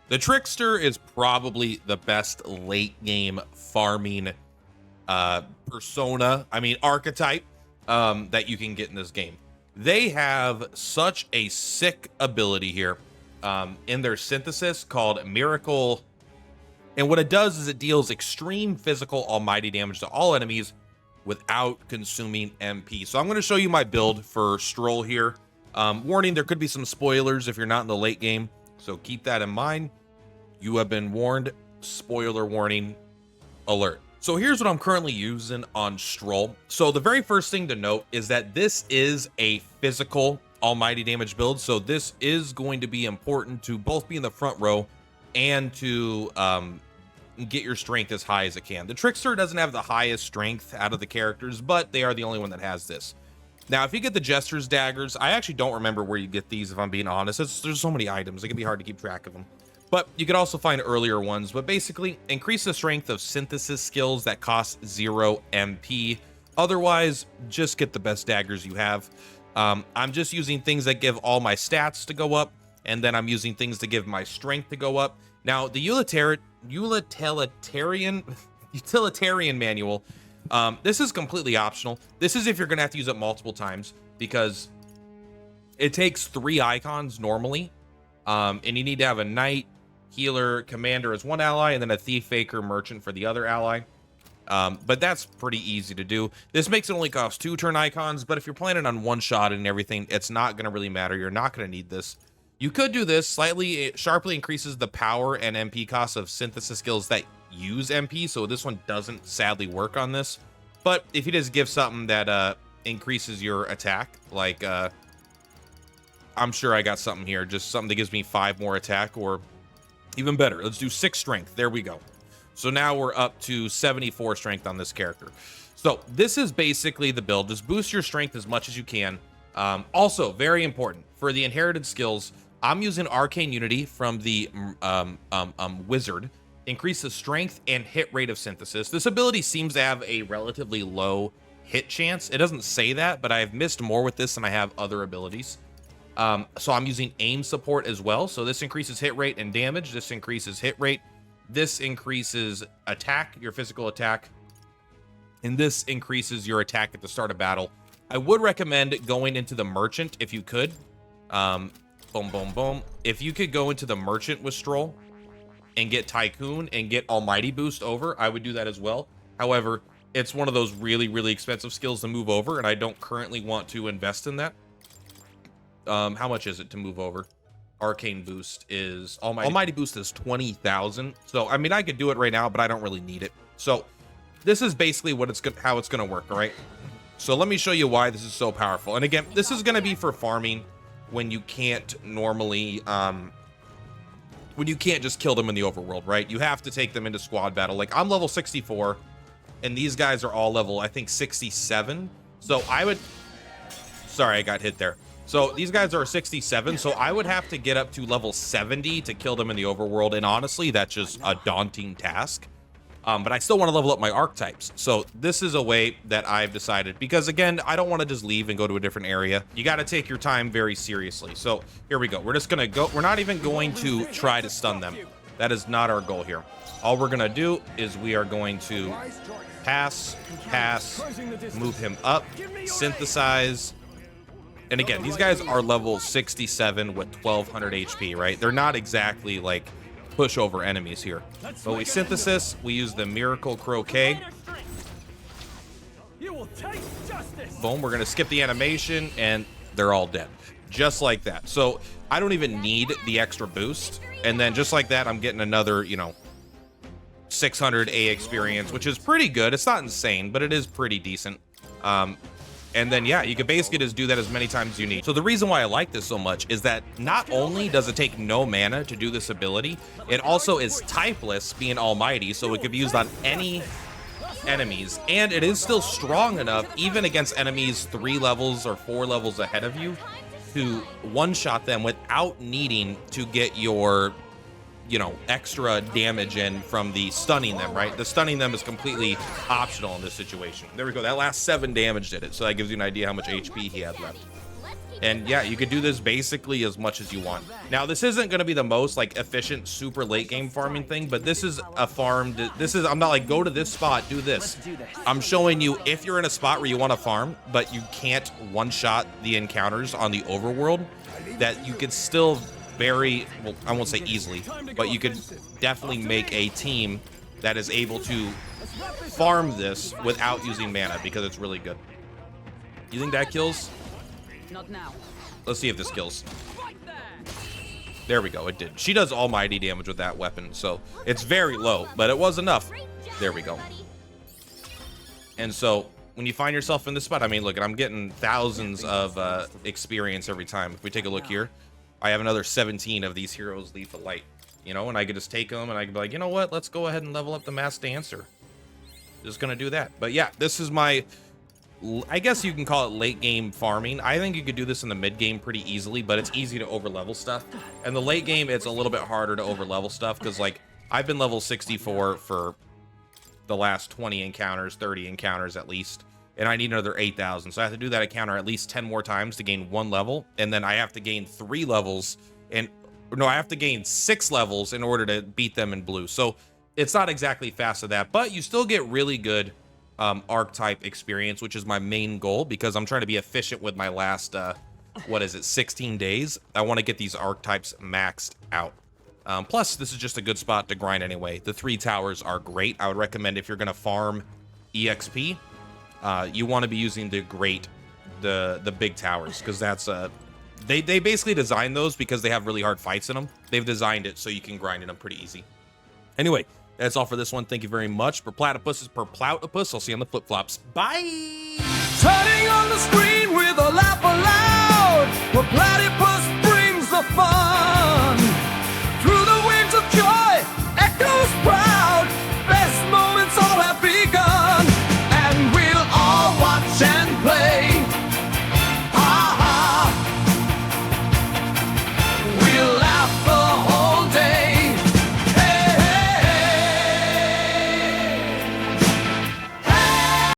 The Trickster is probably the best late game farming persona, archetype that you can get in this game. They have such a sick ability here in their synthesis called Miracle. And what it does is it deals extreme physical almighty damage to all enemies without consuming MP. So I'm going to show you my build for Stroll here. Warning, there could be some spoilers if you're not in the late game, so keep that in mind. You have been warned. Spoiler warning alert. So here's what I'm currently using on Stroll. So the very first thing to note is that this is a physical almighty damage build. So this is going to be important to both be in the front row and to get your strength as high as it can. The Trickster doesn't have the highest strength out of the characters, but they are the only one that has this. Now, if you get the Jester's Daggers, I actually don't remember where you get these, if I'm being honest. There's so many items, it can be hard to keep track of them. But you could also find earlier ones, but basically increase the strength of synthesis skills that cost 0 MP. Otherwise, just get the best daggers you have. I'm just using things that give all my stats to go up, and then I'm using things to give my strength to go up. Now, the utilitarian manual, this is completely optional. This is if you're going to have to use it multiple times, because it takes 3 icons normally, and you need to have a knight, healer, commander as one ally, and then a thief, faker, merchant for the other ally. But that's pretty easy to do. This makes it only cost 2 turn icons, but if you're planning on one shot and everything, it's not going to really matter. You're not going to need this. You could do this. It sharply increases the power and MP cost of synthesis skills that use MP, so this one doesn't sadly work on this. But if you just give something that increases your attack, like I'm sure I got something here, just something that gives me 5 more attack, or even better, let's do 6 strength. There we go. So now we're up to 74 strength on this character. So this is basically the build. Just boost your strength as much as you can. Also, very important, for the inherited skills, I'm using Arcane Unity from the Wizard. Increase the strength and hit rate of synthesis. This ability seems to have a relatively low hit chance. It doesn't say that, but I've missed more with this than I have other abilities. So I'm using aim support as well. So this increases hit rate and damage. This increases hit rate. This increases attack, your physical attack. And this increases your attack at the start of battle. I would recommend going into the merchant if you could. Boom, boom, boom. If you could go into the merchant with Stroll and get Tycoon and get Almighty Boost over, I would do that as well. However, it's one of those really, really expensive skills to move over, and I don't currently want to invest in that. How much is it to move over? Arcane Boost is Almighty Boost is 20,000. So I mean, I could do it right now, but I don't really need it. So this is basically how it's gonna work. All right. So let me show you why this is so powerful. And again, this is gonna be for farming when you can't normally when you can't just kill them in the overworld, right? You have to take them into squad battle. Like, I'm level 64 and these guys are all level, I think, 67. So I would, sorry, I got hit there. So these guys are 67, so I would have to get up to level 70 to kill them in the overworld, and honestly, that's just a daunting task. But I still want to level up my archetypes. So this is a way that I've decided, because again, I don't want to just leave and go to a different area. You got to take your time very seriously. So here we go. We're just going to go. We're not even going to try to stun them. That is not our goal here. All we're going to do is we are going to pass, move him up, synthesize. And again, these guys are level 67 with 1200 HP, right? They're not exactly like pushover enemies here. But we synthesis, we use the Miracle Croquet. Boom, we're gonna skip the animation and they're all dead. Just like that. So I don't even need the extra boost. And then just like that, I'm getting another, 600 A experience, which is pretty good. It's not insane, but it is pretty decent. And then, yeah, you can basically just do that as many times as you need. So the reason why I like this so much is that not only does it take no mana to do this ability, it also is typeless, being almighty, so it could be used on any enemies. And it is still strong enough, even against enemies 3 levels or 4 levels ahead of you, to one-shot them without needing to get your, extra damage in from the stunning them, right? The stunning them is completely optional in this situation. There we go. That last 7 damage did it. So that gives you an idea how much HP he had left. And yeah, you could do this basically as much as you want. Now, this isn't going to be the most like efficient, super late game farming thing, but this is a farm. I'm not like, go to this spot, do this. I'm showing you if you're in a spot where you want to farm, but you can't one-shot the encounters on the overworld, that you could still very, well, I won't say easily, but you could definitely make a team that is able to farm this without using mana, because it's really good. You think that kills? Not now. Let's see if this kills. There we go, it did. She does almighty damage with that weapon, so it's very low, but it was enough. There we go. And so when you find yourself in this spot, I mean, look, I'm getting thousands of experience every time. If we take a look here, I have another 17 of these heroes lethal light, you know, and I could just take them and I could be like, you know what, let's go ahead and level up the mass dancer. Just gonna do that. But yeah, this is my, I guess you can call it late game farming. I think you could do this in the mid game pretty easily, but it's easy to over level stuff. And the late game, it's a little bit harder to over level stuff, because like I've been level 64 for the last 20 encounters, 30 encounters at least, and I need another 8,000. So I have to do that encounter at least 10 more times to gain 1 level, and then I have to gain 3 levels, and no, I have to gain 6 levels in order to beat them in blue. So it's not exactly fast to that, but you still get really good archetype experience, which is my main goal, because I'm trying to be efficient with my last, what is it, 16 days. I want to get these archetypes maxed out. Plus, this is just a good spot to grind anyway. The 3 towers are great. I would recommend if you're going to farm EXP, you want to be using the big towers, because that's they basically designed those because they have really hard fights in them. They've designed it so you can grind in them pretty easy. Anyway, that's all for this one. Thank you very much. Purplatypus is Purplatypus. I'll see you on the flip-flops. Bye! Turning on the screen with a laugh aloud. Purplatypus